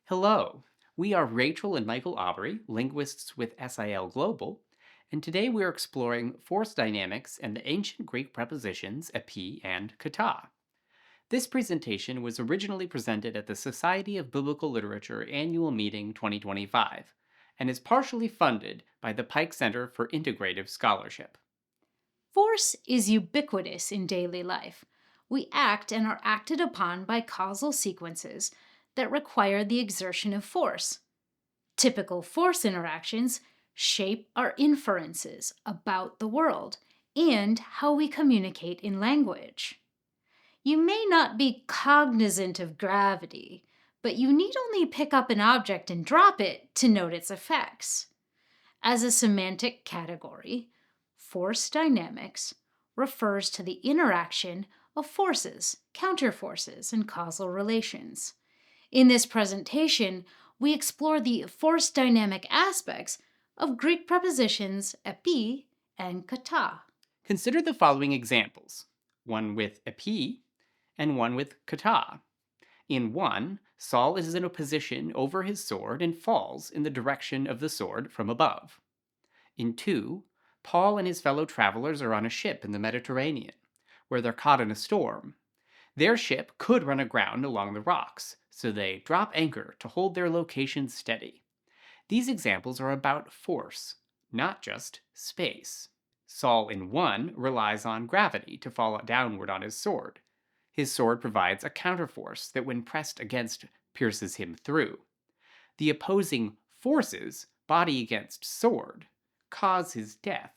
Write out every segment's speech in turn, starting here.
Hello, we are Rachel and Michael Aubrey, linguists with SIL Global, and today we are exploring force dynamics and the ancient Greek prepositions ἐπί and κατά. This presentation was originally presented at the Society of Biblical Literature Annual Meeting 2025 and is partially funded by the Pike Center for Integrative Scholarship. Force is ubiquitous in daily life. We act and are acted upon by causal sequences that require the exertion of force. Typical force interactions shape our inferences about the world and how we communicate in language. You may not be cognizant of gravity, but you need only pick up an object and drop it to note its effects. As a semantic category, force dynamics refers to the interaction of forces, counterforces, and causal relations. In this presentation, we explore the force dynamic aspects of Greek prepositions ἐπί and κατά. Consider the following examples, one with ἐπί and one with κατά. In one, Saul is in a position over his sword and falls in the direction of the sword from above. In two, Paul and his fellow travelers are on a ship in the Mediterranean, where they're caught in a storm. Their ship could run aground along the rocks, so they drop anchor to hold their location steady. These examples are about force, not just space. Saul in one relies on gravity to fall downward on his sword. His sword provides a counterforce that, when pressed against, pierces him through. The opposing forces, body against sword, cause his death.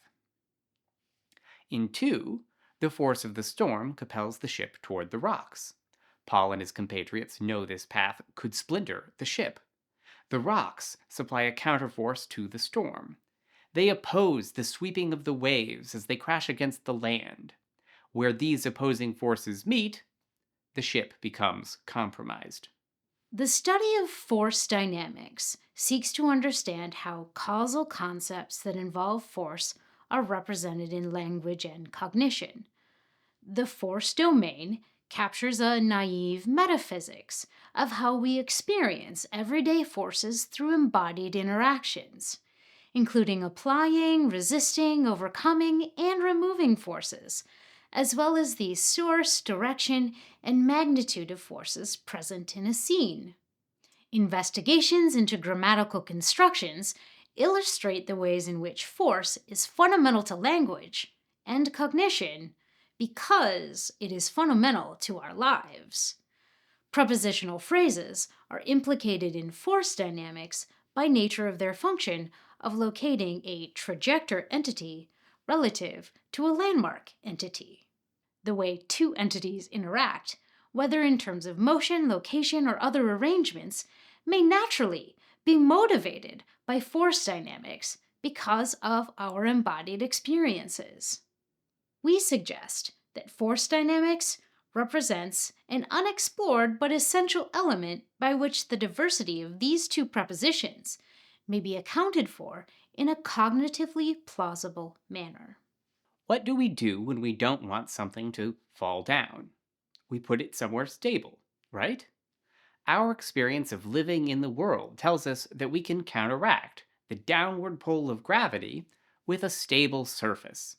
In two, the force of the storm compels the ship toward the rocks. Paul and his compatriots know this path could splinter the ship. The rocks supply a counterforce to the storm. They oppose the sweeping of the waves as they crash against the land. Where these opposing forces meet, the ship becomes compromised. The study of force dynamics seeks to understand how causal concepts that involve force are represented in language and cognition. The force domain captures a naive metaphysics of how we experience everyday forces through embodied interactions, including applying, resisting, overcoming, and removing forces, as well as the source, direction, and magnitude of forces present in a scene. Investigations into grammatical constructions illustrate the ways in which force is fundamental to language and cognition because it is fundamental to our lives. Prepositional phrases are implicated in force dynamics by nature of their function of locating a trajector entity relative to a landmark entity. The way two entities interact, whether in terms of motion, location, or other arrangements, may naturally be motivated by force dynamics because of our embodied experiences. We suggest that force dynamics represents an unexplored but essential element by which the diversity of these two prepositions may be accounted for in a cognitively plausible manner. What do we do when we don't want something to fall down? We put it somewhere stable, right? Our experience of living in the world tells us that we can counteract the downward pull of gravity with a stable surface.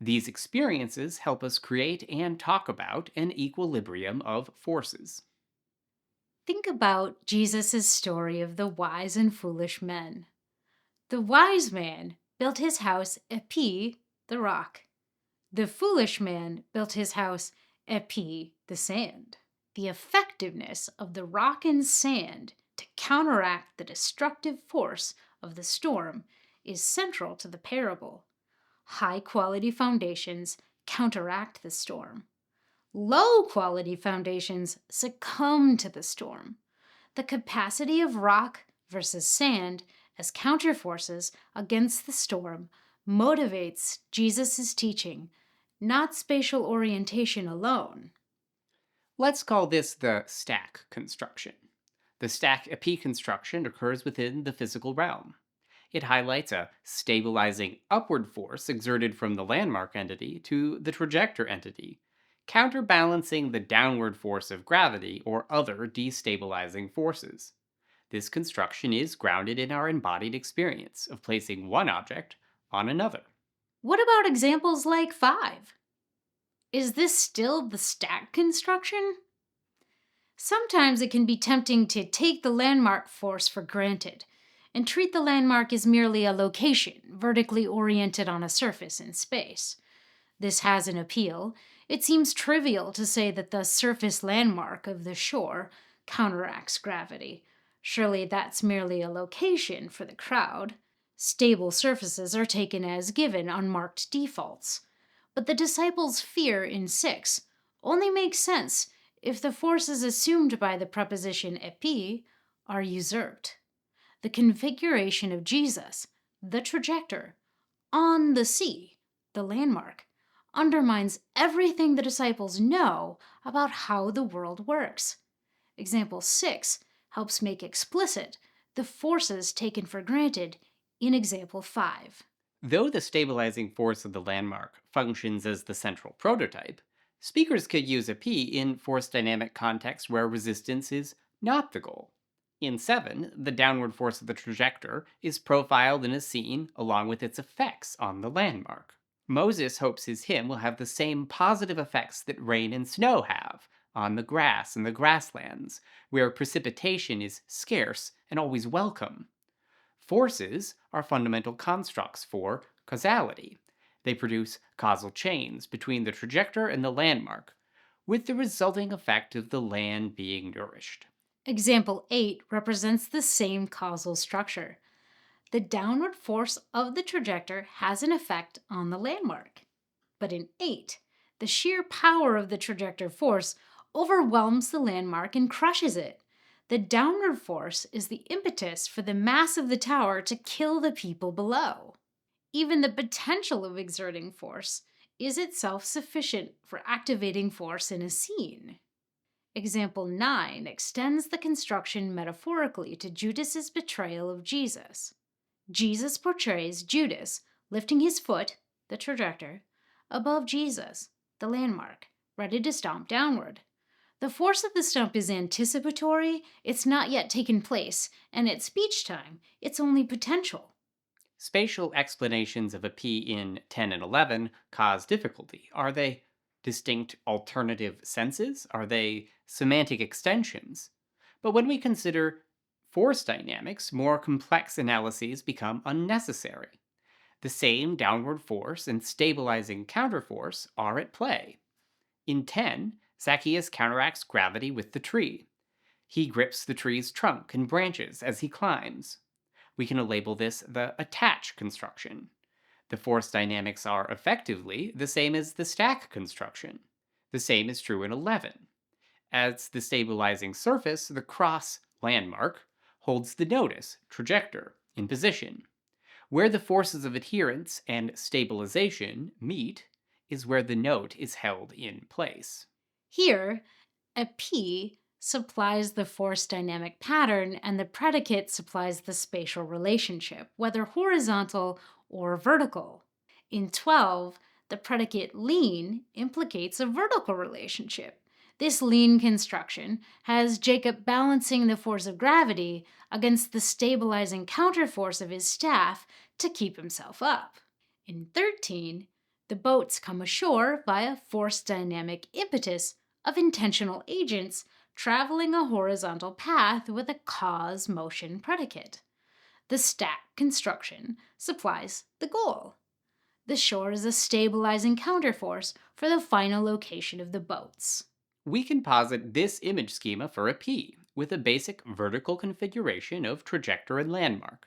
These experiences help us create and talk about an equilibrium of forces. Think about Jesus' story of the wise and foolish men. The wise man built his house ἐπί the rock. The foolish man built his house ἐπί the sand. The effectiveness of the rock and sand to counteract the destructive force of the storm is central to the parable. High-quality foundations counteract the storm. Low-quality foundations succumb to the storm. The capacity of rock versus sand as counterforces against the storm motivates Jesus' teaching, not spatial orientation alone. Let's call this the stack construction. The stack ἐπί construction occurs within the physical realm. It highlights a stabilizing upward force exerted from the landmark entity to the trajector entity, counterbalancing the downward force of gravity or other destabilizing forces. This construction is grounded in our embodied experience of placing one object on another. What about examples like 5? Is this still the stack construction? Sometimes it can be tempting to take the landmark force for granted and treat the landmark as merely a location, vertically oriented on a surface in space. This has an appeal. It seems trivial to say that the surface landmark of the shore counteracts gravity. Surely that's merely a location for the crowd. Stable surfaces are taken as given unmarked defaults. But the disciples' fear in 6 only makes sense if the forces assumed by the preposition ἐπί are usurped. The configuration of Jesus, the trajector, on the sea, the landmark, undermines everything the disciples know about how the world works. Example 6 helps make explicit the forces taken for granted in example 5. Though the stabilizing force of the landmark functions as the central prototype, speakers could use ἐπί in force dynamic contexts where resistance is not the goal. In 7, the downward force of the trajector is profiled in a scene along with its effects on the landmark. Moses hopes his hymn will have the same positive effects that rain and snow have on the grass and the grasslands, where precipitation is scarce and always welcome. Forces are fundamental constructs for causality. They produce causal chains between the trajector and the landmark, with the resulting effect of the land being nourished. Example 8 represents the same causal structure. The downward force of the trajector has an effect on the landmark. But in 8, the sheer power of the trajector force overwhelms the landmark and crushes it. The downward force is the impetus for the mass of the tower to kill the people below. Even the potential of exerting force is itself sufficient for activating force in a scene. Example 9 extends the construction metaphorically to Judas's betrayal of Jesus. Jesus portrays Judas lifting his foot, the trajector, above Jesus, the landmark, ready to stomp downward. The force of the stomp is anticipatory, it's not yet taken place, and at speech time, it's only potential. Spatial explanations of ἐπί in 10 and 11 cause difficulty. Are they distinct alternative senses? Are they semantic extensions? But when we consider force dynamics, more complex analyses become unnecessary. The same downward force and stabilizing counterforce are at play. In 10, Zacchaeus counteracts gravity with the tree. He grips the tree's trunk and branches as he climbs. We can label this the attach construction. The force dynamics are effectively the same as the stack construction. The same is true in 11. As the stabilizing surface, the cross landmark holds the nodus, trajector, in position. Where the forces of adherence and stabilization meet is where the note is held in place. Here, ἐπί supplies the force dynamic pattern and the predicate supplies the spatial relationship, whether horizontal or vertical. In 12, the predicate lean implicates a vertical relationship. This lean construction has Jacob balancing the force of gravity against the stabilizing counterforce of his staff to keep himself up. In 13, the boats come ashore via force dynamic impetus of intentional agents traveling a horizontal path with a cause motion predicate. The stack construction supplies the goal. The shore is a stabilizing counterforce for the final location of the boats. We can posit this image schema for ἐπί with a basic vertical configuration of trajector and landmark.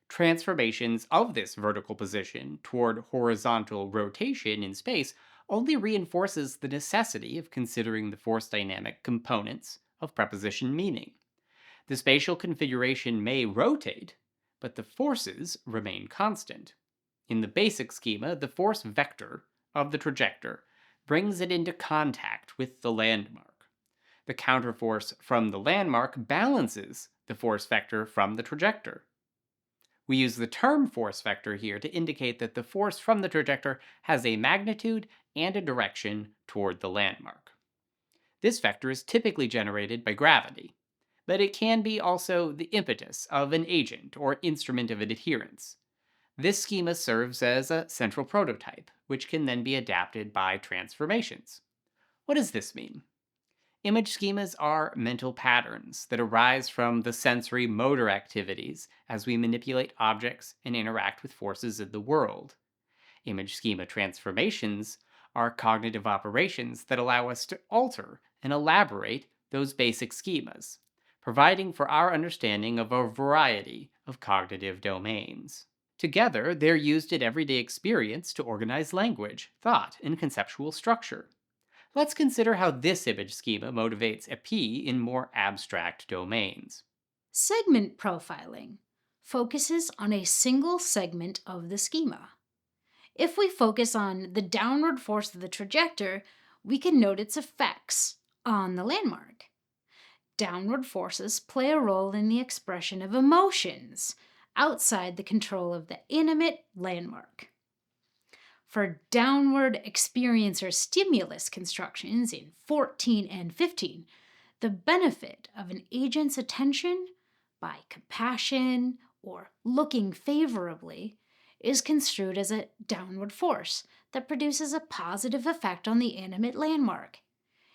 Transformations of this vertical position toward horizontal rotation in space only reinforces the necessity of considering the force dynamic components of preposition meaning. The spatial configuration may rotate, but the forces remain constant. In the basic schema, the force vector of the trajector brings it into contact with the landmark. The counterforce from the landmark balances the force vector from the trajector. We use the term force vector here to indicate that the force from the trajector has a magnitude and a direction toward the landmark. This vector is typically generated by gravity. but it can be also the impetus of an agent or instrument of adherence. This schema serves as a central prototype, which can then be adapted by transformations. What does this mean? Image schemas are mental patterns that arise from the sensory motor activities as we manipulate objects and interact with forces in the world. Image schema transformations are cognitive operations that allow us to alter and elaborate those basic schemas, providing for our understanding of a variety of cognitive domains. Together, they're used in everyday experience to organize language, thought, and conceptual structure. Let's consider how this image schema motivates ἐπί in more abstract domains. Segment profiling focuses on a single segment of the schema. If we focus on the downward force of the trajector, we can note its effects on the landmark. Downward forces play a role in the expression of emotions outside the control of the animate landmark. For downward experiencer stimulus constructions in 14 and 15, the benefit of an agent's attention by compassion or looking favorably is construed as a downward force that produces a positive effect on the animate landmark.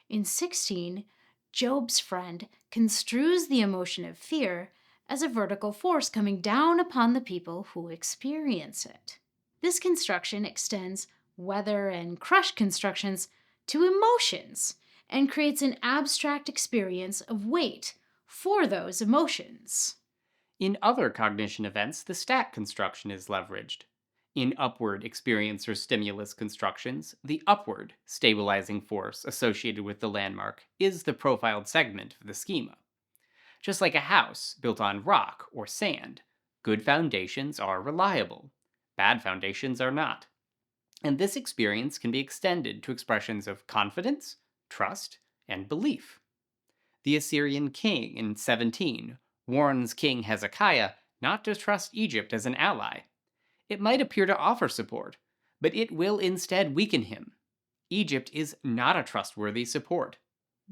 In 16, Job's friend construes the emotion of fear as a vertical force coming down upon the people who experience it. This construction extends weather and crush constructions to emotions and creates an abstract experience of weight for those emotions. In other cognition events, the stack construction is leveraged. In upward experiencer stimulus constructions, the upward stabilizing force associated with the landmark is the profiled segment of the schema. Just like a house built on rock or sand, good foundations are reliable, bad foundations are not. And this experience can be extended to expressions of confidence, trust, and belief. The Assyrian king in 17 warns King Hezekiah not to trust Egypt as an ally. It might appear to offer support, but it will instead weaken him. Egypt is not a trustworthy support.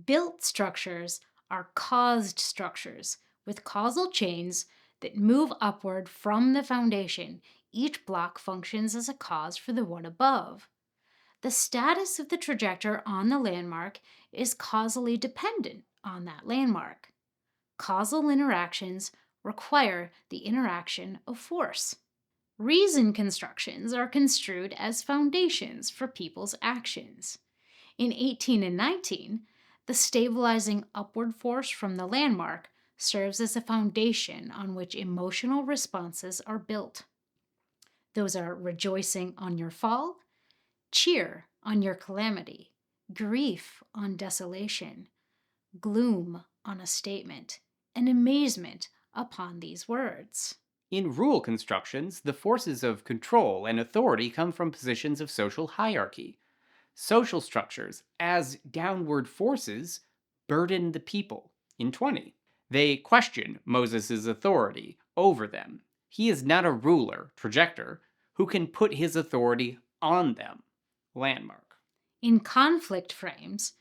Built structures are caused structures with causal chains that move upward from the foundation. Each block functions as a cause for the one above. The status of the trajector on the landmark is causally dependent on that landmark. Causal interactions require the interaction of force. Reason constructions are construed as foundations for people's actions. In 18 and 19, the stabilizing upward force from the landmark serves as a foundation on which emotional responses are built. Those are rejoicing on your fall, cheer on your calamity, grief on desolation, gloom on a statement, and amazement upon these words. In rule constructions, the forces of control and authority come from positions of social hierarchy. Social structures, as downward forces, burden the people. In 20, they question Moses' authority over them. He is not a ruler, trajector, who can put his authority on them. Landmark. In conflict frames,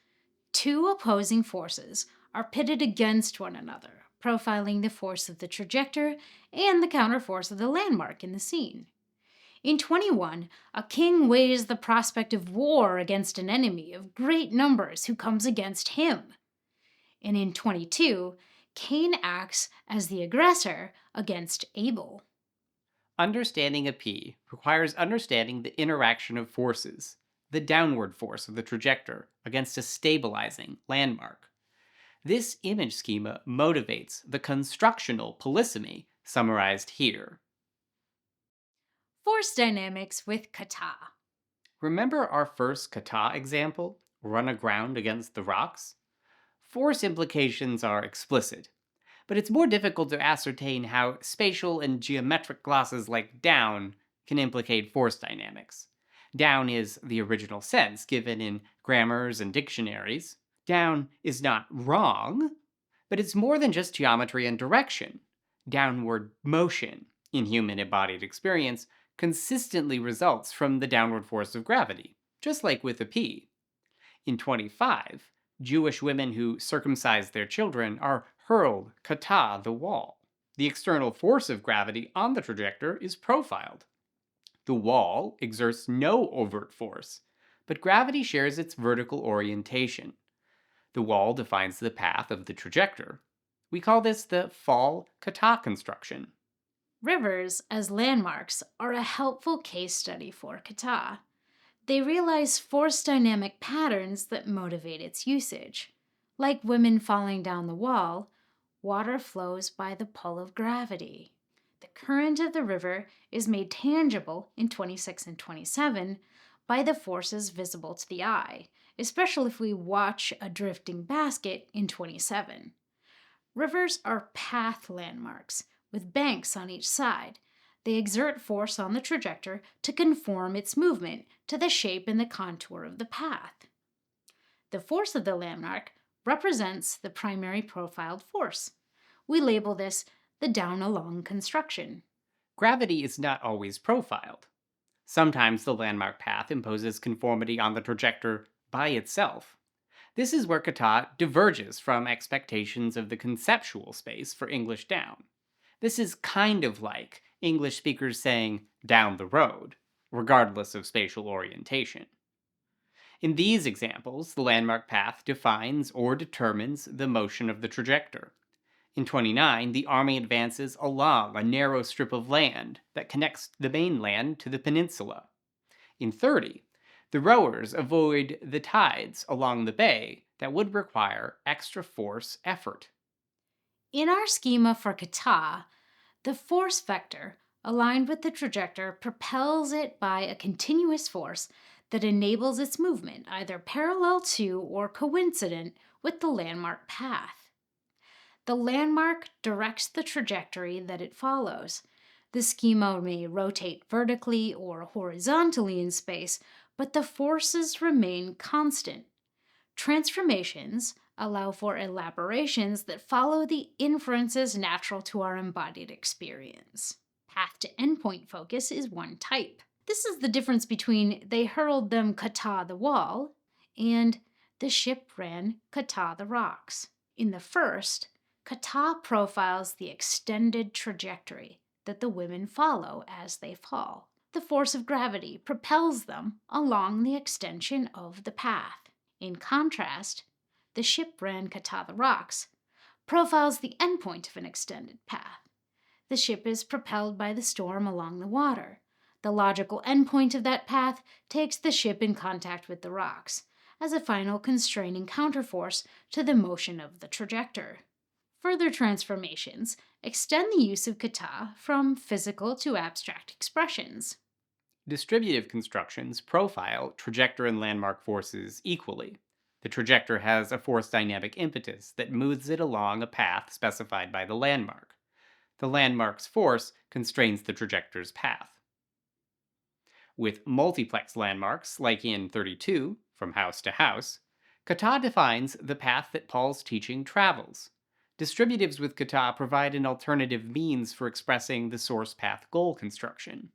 two opposing forces are pitted against one another, profiling the force of the trajector and the counterforce of the landmark in the scene. In 21, a king weighs the prospect of war against an enemy of great numbers who comes against him. And in 22, Cain acts as the aggressor against Abel. Understanding ἐπί requires understanding the interaction of forces, the downward force of the trajector against a stabilizing landmark. This image schema motivates the constructional polysemy summarized here. Force dynamics with kata. Remember our first kata example, run aground against the rocks? Force implications are explicit, but it's more difficult to ascertain how spatial and geometric glosses like down can implicate force dynamics. Down is the original sense given in grammars and dictionaries. Down is not wrong, but it's more than just geometry and direction. Downward motion in human embodied experience consistently results from the downward force of gravity, just like with ἐπί. In 25, Jewish women who circumcise their children are hurled kata the wall. The external force of gravity on the trajector is profiled. The wall exerts no overt force, but gravity shares its vertical orientation. The wall defines the path of the trajector. We call this the fall kata construction. Rivers, as landmarks, are a helpful case study for kata. They realize force dynamic patterns that motivate its usage. Like women falling down the wall, water flows by the pull of gravity. The current of the river is made tangible in 26 and 27 by the forces visible to the eye, especially if we watch a drifting basket in 27. Rivers are path landmarks, with banks on each side. They exert force on the trajector to conform its movement to the shape and the contour of the path. The force of the landmark represents the primary profiled force. We label this the down-along construction. Gravity is not always profiled. Sometimes the landmark path imposes conformity on the trajector by itself. This is where kata diverges from expectations of the conceptual space for English down. This is kind of like English speakers saying down the road, regardless of spatial orientation. In these examples, the landmark path defines or determines the motion of the trajector. In 29, the army advances along a narrow strip of land that connects the mainland to the peninsula. In 30, the rowers avoid the tides along the bay that would require extra force effort. In our schema for kata, the force vector aligned with the trajector propels it by a continuous force that enables its movement either parallel to or coincident with the landmark path. The landmark directs the trajectory that it follows. The schema may rotate vertically or horizontally in space, but the forces remain constant. Transformations allow for elaborations that follow the inferences natural to our embodied experience. Path to endpoint focus is one type. This is the difference between they hurled them kata the wall and the ship ran kata the rocks. In the first, kata profiles the extended trajectory that the women follow as they fall. The force of gravity propels them along the extension of the path. In contrast, the ship ran kata the rocks profiles the endpoint of an extended path. The ship is propelled by the storm along the water. The logical endpoint of that path takes the ship in contact with the rocks as a final constraining counterforce to the motion of the trajector. Further transformations extend the use of kata from physical to abstract expressions. Distributive constructions profile trajector and landmark forces equally. The trajector has a force dynamic impetus that moves it along a path specified by the landmark. The landmark's force constrains the trajector's path. With multiplex landmarks, like in 32, from house to house, kata defines the path that Paul's teaching travels. Distributives with kata provide an alternative means for expressing the source path goal construction.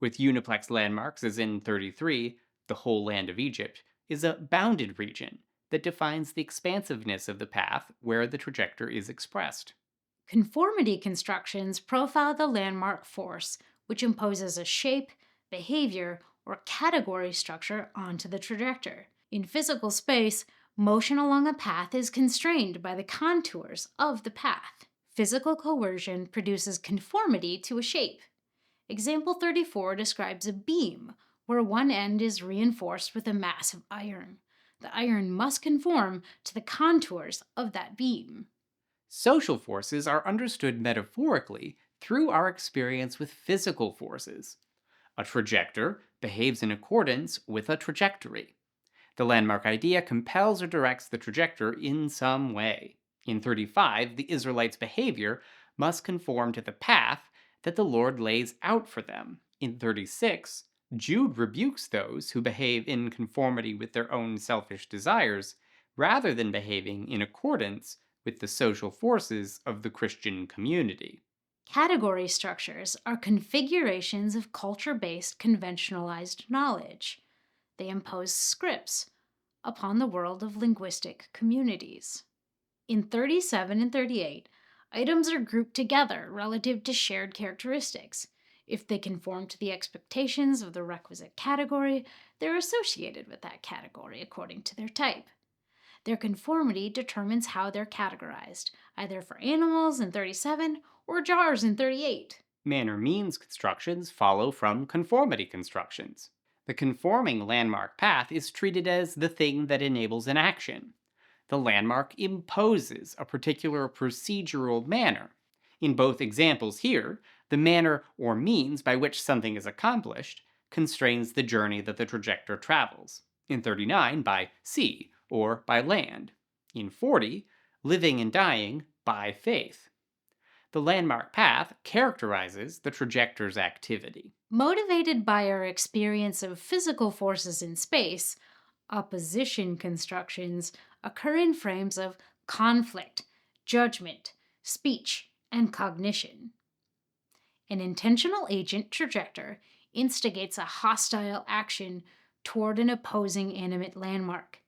With uniplex landmarks, as in 33, the whole land of Egypt is a bounded region that defines the expansiveness of the path where the trajector is expressed. Conformity constructions profile the landmark force, which imposes a shape, behavior, or category structure onto the trajector. In physical space, motion along a path is constrained by the contours of the path. Physical coercion produces conformity to a shape. Example 34 describes a beam where one end is reinforced with a mass of iron. The iron must conform to the contours of that beam. Social forces are understood metaphorically through our experience with physical forces. A trajector behaves in accordance with a trajectory. The landmark idea compels or directs the trajector in some way. In 35, the Israelites' behavior must conform to the path that the Lord lays out for them. In 36, Jude rebukes those who behave in conformity with their own selfish desires, rather than behaving in accordance with the social forces of the Christian community. Category structures are configurations of culture-based conventionalized knowledge. They impose scripts upon the world of linguistic communities. In 37 and 38, items are grouped together relative to shared characteristics. If they conform to the expectations of the requisite category, they're associated with that category according to their type. Their conformity determines how they're categorized, either for animals in 37 or jars in 38. Manner means constructions follow from conformity constructions. The conforming landmark path is treated as the thing that enables an action. The landmark imposes a particular procedural manner. In both examples here, the manner or means by which something is accomplished constrains the journey that the trajector travels. In 39, by sea or by land. In 40, living and dying by faith. The landmark path characterizes the trajector's activity. Motivated by our experience of physical forces in space, opposition constructions occur in frames of conflict, judgment, speech, and cognition. An intentional agent trajector instigates a hostile action toward an opposing animate landmark.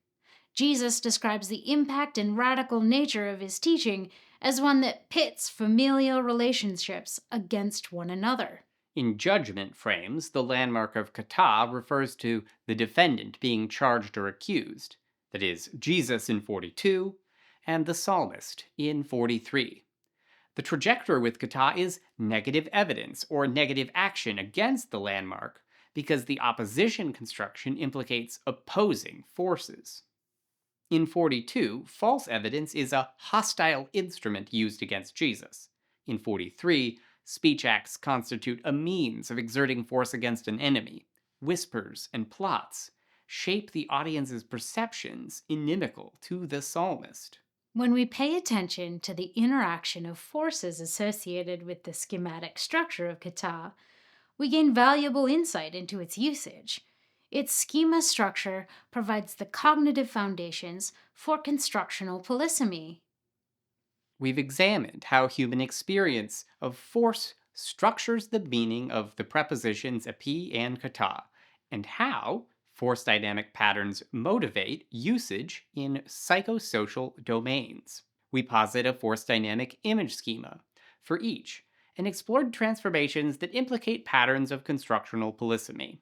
Jesus describes the impact and radical nature of his teaching as one that pits familial relationships against one another. In judgment frames, the landmark of kata refers to the defendant being charged or accused, that is, Jesus in 42, and the psalmist in 43. The trajector with kata is negative evidence or negative action against the landmark because the opposition construction implicates opposing forces. In 42, false evidence is a hostile instrument used against Jesus. In 43, speech acts constitute a means of exerting force against an enemy. Whispers and plots shape the audience's perceptions inimical to the psalmist. When we pay attention to the interaction of forces associated with the schematic structure of kata, we gain valuable insight into its usage. Its schema structure provides the cognitive foundations for constructional polysemy. We've examined how human experience of force structures the meaning of the prepositions ἐπί and κατά, and how force dynamic patterns motivate usage in psychosocial domains. We posit a force dynamic image schema for each, and explored transformations that implicate patterns of constructional polysemy.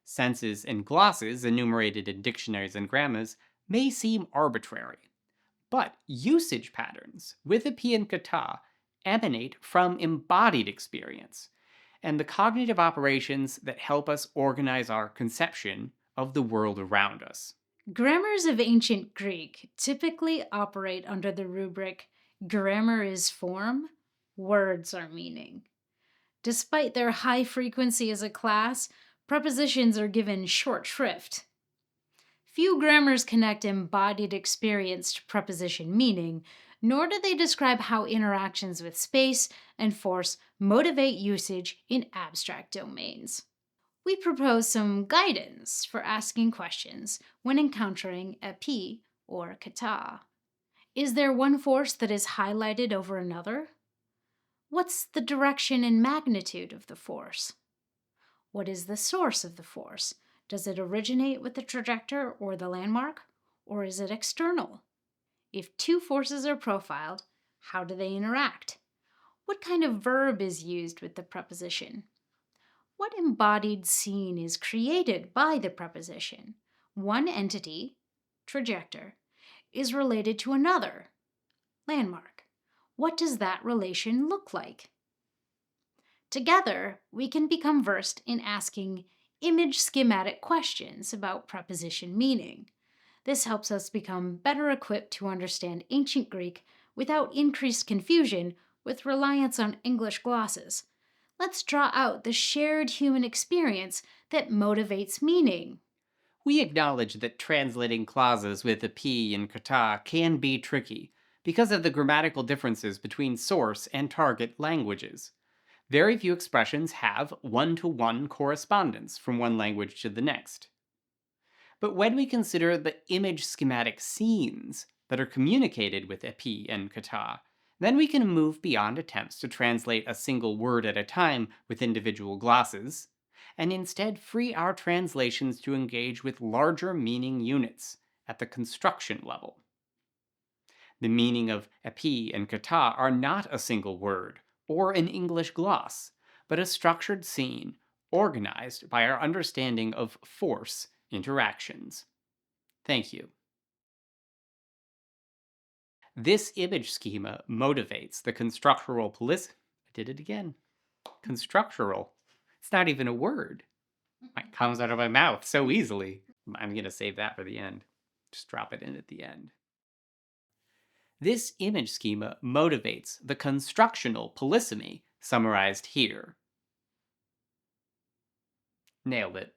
Senses and glosses enumerated in dictionaries and grammars may seem arbitrary, but usage patterns with ἐπί and κατά emanate from embodied experience and the cognitive operations that help us organize our conception of the world around us. Grammars of ancient Greek typically operate under the rubric grammar is form, words are meaning. Despite their high frequency as a class, prepositions are given short shrift. Few grammars connect embodied experience to preposition meaning, nor do they describe how interactions with space and force motivate usage in abstract domains. We propose some guidance for asking questions when encountering ἐπί or κατά. Is there one force that is highlighted over another? What's the direction and magnitude of the force? What is the source of the force? Does it originate with the trajector or the landmark, or is it external? If two forces are profiled, how do they interact? What kind of verb is used with the preposition? What embodied scene is created by the preposition? One entity, trajector, is related to another, landmark. What does that relation look like? Together, we can become versed in asking image schematic questions about preposition meaning. This helps us become better equipped to understand ancient Greek without increased confusion with reliance on English glosses. Let's draw out the shared human experience that motivates meaning. We acknowledge that translating clauses with ἐπί and κατά can be tricky because of the grammatical differences between source and target languages. Very few expressions have one-to-one correspondence from one language to the next. But when we consider the image schematic scenes that are communicated with ἐπί and κατά, then we can move beyond attempts to translate a single word at a time with individual glosses, and instead free our translations to engage with larger meaning units at the construction level. The meaning of ἐπί and κατά are not a single word or an English gloss, but a structured scene organized by our understanding of force interactions. Thank you. This image schema motivates the constructional I did it again. Constructional. It's not even a word. It comes out of my mouth so easily. I'm going to save that for the end. Just drop it in at the end. This image schema motivates the constructional polysemy summarized here. Nailed it.